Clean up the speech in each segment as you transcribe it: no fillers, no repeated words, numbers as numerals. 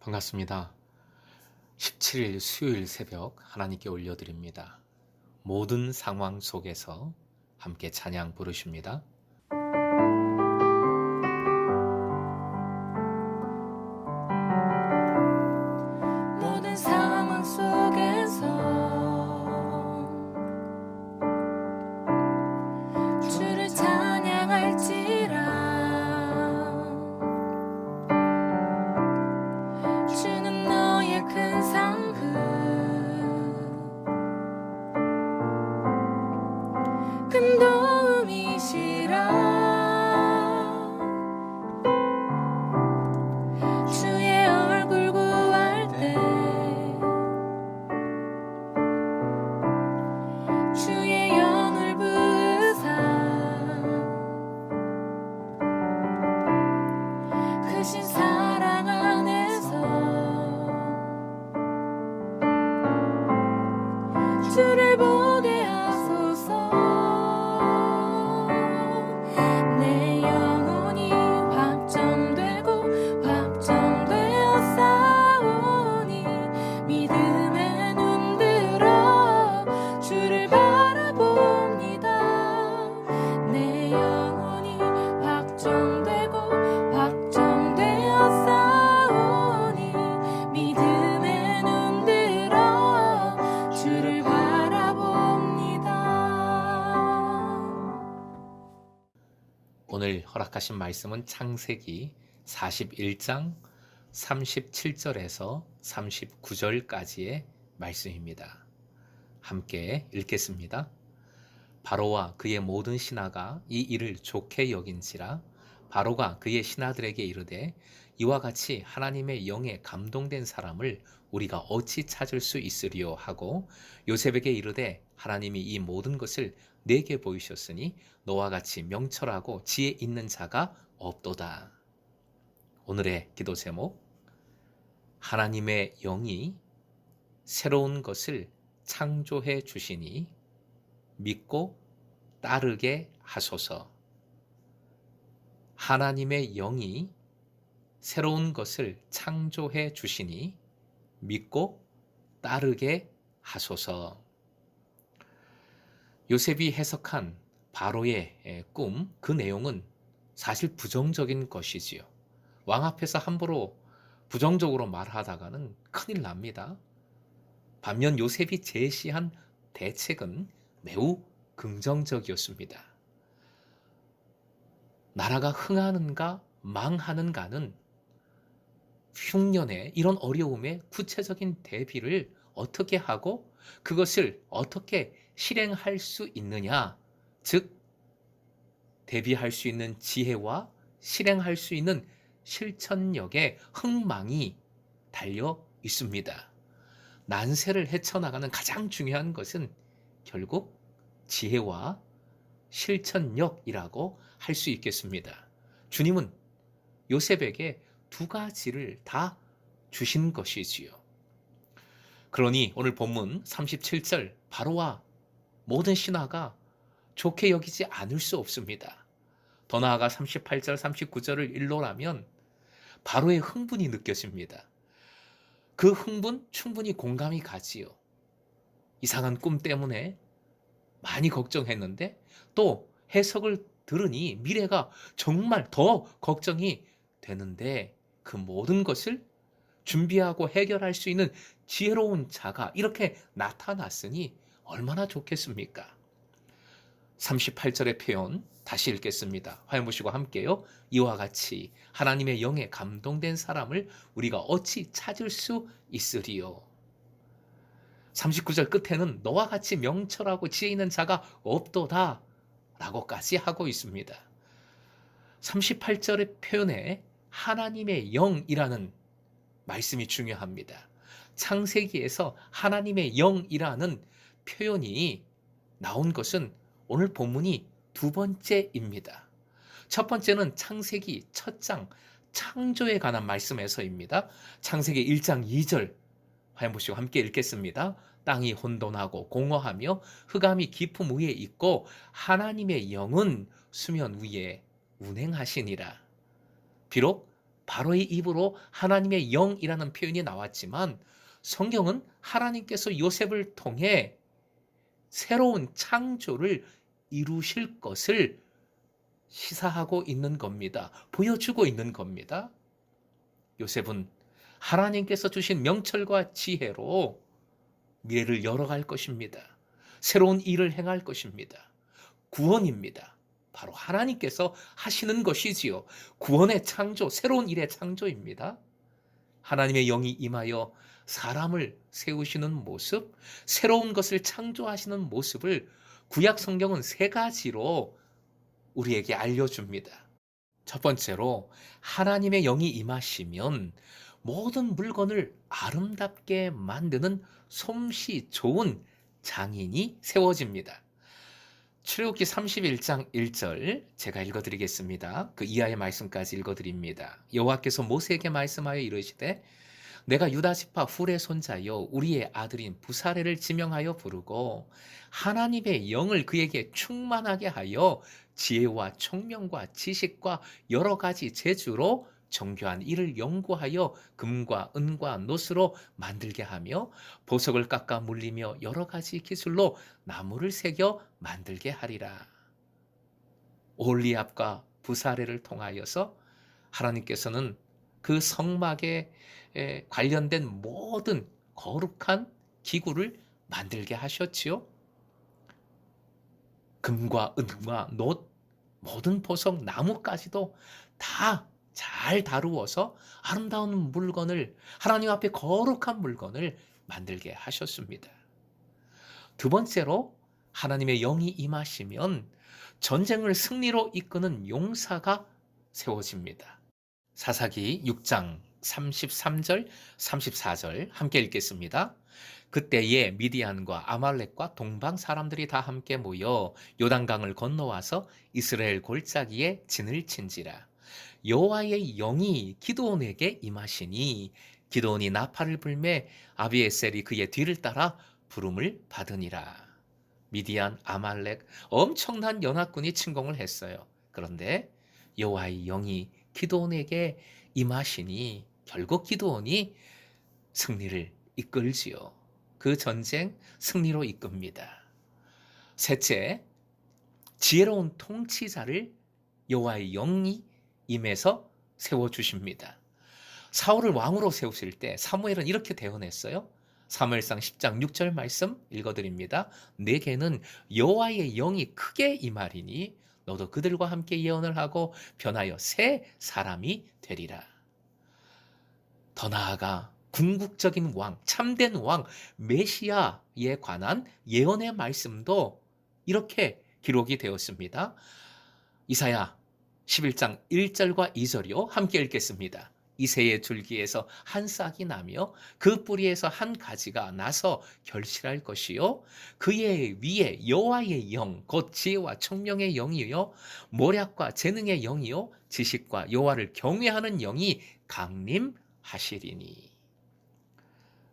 반갑습니다. 17일 수요일 새벽 하나님께 올려드립니다. 모든 상황 속에서 함께 찬양 부르십니다. 모든 상황 속에서 주를 찬양할지라. 주는 너의 큰 상급, 큰 도움이시라. 주의 얼굴 구할 때 주의 영을 부으사 크신 사랑 안에서 주를 보게 하소서. 내 영혼이 확정되어 싸우니 믿음의 눈 들어 주를 바라봅니다. 내 영혼이 확정되어 싸우니 믿음의 눈 들어 주를 바라봅니다. 오늘 허락하신 말씀은 창세기 41장 37절에서 39절까지의 말씀입니다. 함께 읽겠습니다. 바로와 그의 모든 신하가 이 일을 좋게 여긴지라. 바로가 그의 신하들에게 이르되 이와 같이 하나님의 영에 감동된 사람을 우리가 어찌 찾을 수 있으리요 하고 요셉에게 이르되 하나님이 이 모든 것을 내게 보이셨으니 너와 같이 명철하고 지혜 있는 자가 없도다. 오늘의 기도 제목, 하나님의 영이 새로운 것을 창조해 주시니 믿고 따르게 하소서. 하나님의 영이 새로운 것을 창조해 주시니 믿고 따르게 하소서. 요셉이 해석한 바로의 꿈, 그 내용은 사실 부정적인 것이지요. 왕 앞에서 함부로 부정적으로 말하다가는 큰일 납니다. 반면 요셉이 제시한 대책은 매우 긍정적이었습니다. 나라가 흥하는가 망하는가는 흉년에 이런 어려움에 구체적인 대비를 어떻게 하고 그것을 어떻게 실행할 수 있느냐, 즉 대비할 수 있는 지혜와 실행할 수 있는 실천력의 흥망이 달려 있습니다. 난세를 헤쳐나가는 가장 중요한 것은 결국 지혜와 실천력이라고 할 수 있겠습니다. 주님은 요셉에게 두 가지를 다 주신 것이지요. 그러니 오늘 본문 37절 바로와 모든 신하가 좋게 여기지 않을 수 없습니다. 더 나아가 38절 39절을 일러라면 바로의 흥분이 느껴집니다. 그 흥분 충분히 공감이 가지요. 이상한 꿈 때문에 많이 걱정했는데 또 해석을 들으니 미래가 정말 더 걱정이 되는데 그 모든 것을 준비하고 해결할 수 있는 지혜로운 자가 이렇게 나타났으니 얼마나 좋겠습니까? 38절의 표현 다시 읽겠습니다. 화면 보시고 함께요. 이와 같이 하나님의 영에 감동된 사람을 우리가 어찌 찾을 수 있으리요. 39절 끝에는 너와 같이 명철하고 지혜 있는 자가 없도다 라고까지 하고 있습니다. 38절의 표현에 하나님의 영이라는 말씀이 중요합니다. 창세기에서 하나님의 영이라는 표현이 나온 것은 오늘 본문이 두 번째입니다. 첫 번째는 창세기 첫 장 창조에 관한 말씀에서입니다. 창세기 1장 2절 화면 보시고 함께 읽겠습니다. 땅이 혼돈하고 공허하며 흑암이 깊음 위에 있고 하나님의 영은 수면 위에 운행하시니라. 비록 바로의 입으로 하나님의 영이라는 표현이 나왔지만 성경은 하나님께서 요셉을 통해 새로운 창조를 이루실 것을 시사하고 있는 겁니다. 보여주고 있는 겁니다. 요셉은 하나님께서 주신 명철과 지혜로 미래를 열어갈 것입니다. 새로운 일을 행할 것입니다. 구원입니다. 바로 하나님께서 하시는 것이지요. 구원의 창조, 새로운 일의 창조입니다. 하나님의 영이 임하여 사람을 세우시는 모습, 새로운 것을 창조하시는 모습을 구약 성경은 세 가지로 우리에게 알려줍니다. 첫 번째로 하나님의 영이 임하시면 모든 물건을 아름답게 만드는 솜씨 좋은 장인이 세워집니다. 출애굽기 31장 1절 제가 읽어드리겠습니다. 그 이하의 말씀까지 읽어드립니다. 여호와께서 모세에게 말씀하여 이르시되 내가 유다 지파 훌의 손자여 우리의 아들인 부사레를 지명하여 부르고 하나님의 영을 그에게 충만하게 하여 지혜와 총명과 지식과 여러 가지 재주로 정교한 일을 연구하여 금과 은과 노스로 만들게 하며 보석을 깎아 물리며 여러 가지 기술로 나무를 새겨 만들게 하리라. 올리압과 부사레를 통하여서 하나님께서는 그 성막에 관련된 모든 거룩한 기구를 만들게 하셨지요. 금과 은과 놋, 모든 보석, 나무까지도 다 잘 다루어서 아름다운 물건을, 하나님 앞에 거룩한 물건을 만들게 하셨습니다. 두 번째로 하나님의 영이 임하시면 전쟁을 승리로 이끄는 용사가 세워집니다. 사사기 6장 33절, 34절 함께 읽겠습니다. 그때에 미디안과 아말렉과 동방 사람들이 다 함께 모여 요단강을 건너와서 이스라엘 골짜기에 진을 친지라. 여호와의 영이 기드온에게 임하시니 기드온이 나팔을 불매 아비에셀이 그의 뒤를 따라 부름을 받으니라. 미디안, 아말렉 엄청난 연합군이 침공을 했어요. 그런데 여호와의 영이 기드온에게 임하시니 결국 기드온이 승리를 이끌지요. 그 전쟁 승리로 이끕니다. 셋째, 지혜로운 통치자를 여호와의 영이 임해서 세워주십니다. 사울을 왕으로 세우실 때 사무엘은 이렇게 대언했어요. 사무엘상 10장 6절 말씀 읽어드립니다. 내게는 여호와의 영이 크게 임하리니 너도 그들과 함께 예언을 하고 변하여 새 사람이 되리라. 더 나아가 궁극적인 왕, 참된 왕, 메시아에 관한 예언의 말씀도 이렇게 기록이 되었습니다. 이사야 11장 1절과 2절이요. 함께 읽겠습니다. 이새의 줄기에서 한 싹이 나며 그 뿌리에서 한 가지가 나서 결실할 것이요 그의 위에 여호와의 영 곧 지혜와 총명의 영이요 모략과 재능의 영이요 지식과 여호와를 경외하는 영이 강림하시리니.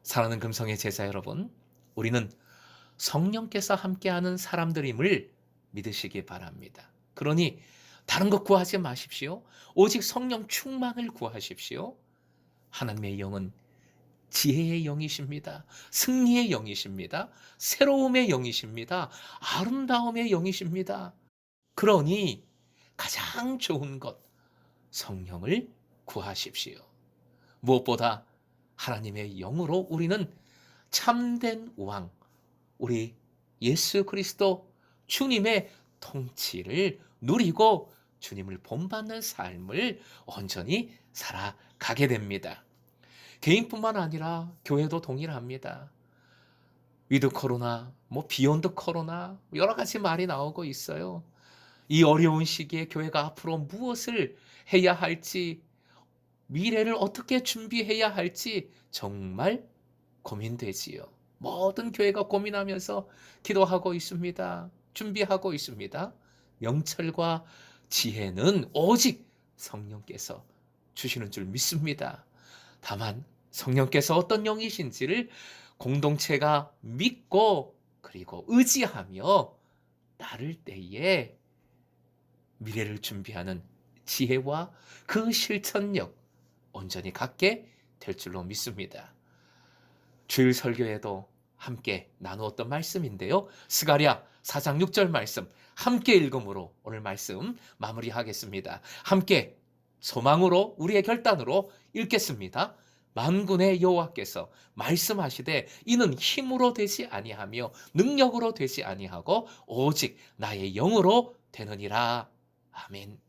사랑하는 금성의 제자 여러분, 우리는 성령께서 함께하는 사람들임을 믿으시기 바랍니다. 그러니 다른 것 구하지 마십시오. 오직 성령 충만을 구하십시오. 하나님의 영은 지혜의 영이십니다. 승리의 영이십니다. 새로움의 영이십니다. 아름다움의 영이십니다. 그러니 가장 좋은 것, 성령을 구하십시오. 무엇보다 하나님의 영으로 우리는 참된 왕, 우리 예수 그리스도 주님의 통치를 누리고 주님을 본받는 삶을 온전히 살아가게 됩니다. 개인뿐만 아니라 교회도 동일합니다. 위드 코로나, 비욘드 코로나 여러 가지 말이 나오고 있어요. 이 어려운 시기에 교회가 앞으로 무엇을 해야 할지, 미래를 어떻게 준비해야 할지 정말 고민되지요. 모든 교회가 고민하면서 기도하고 있습니다. 준비하고 있습니다. 명철과 지혜는 오직 성령께서 주시는 줄 믿습니다. 다만 성령께서 어떤 영이신지를 공동체가 믿고 그리고 의지하며 따를 때에 미래를 준비하는 지혜와 그 실천력, 온전히 갖게 될 줄로 믿습니다. 주일 설교에도 함께 나누었던 말씀인데요. 스가랴 4장 6절 말씀 함께 읽음으로 오늘 말씀 마무리하겠습니다. 함께 소망으로 우리의 결단으로 읽겠습니다. 만군의 여호와께서 말씀하시되 이는 힘으로 되지 아니하며 능력으로 되지 아니하고 오직 나의 영으로 되느니라. 아멘.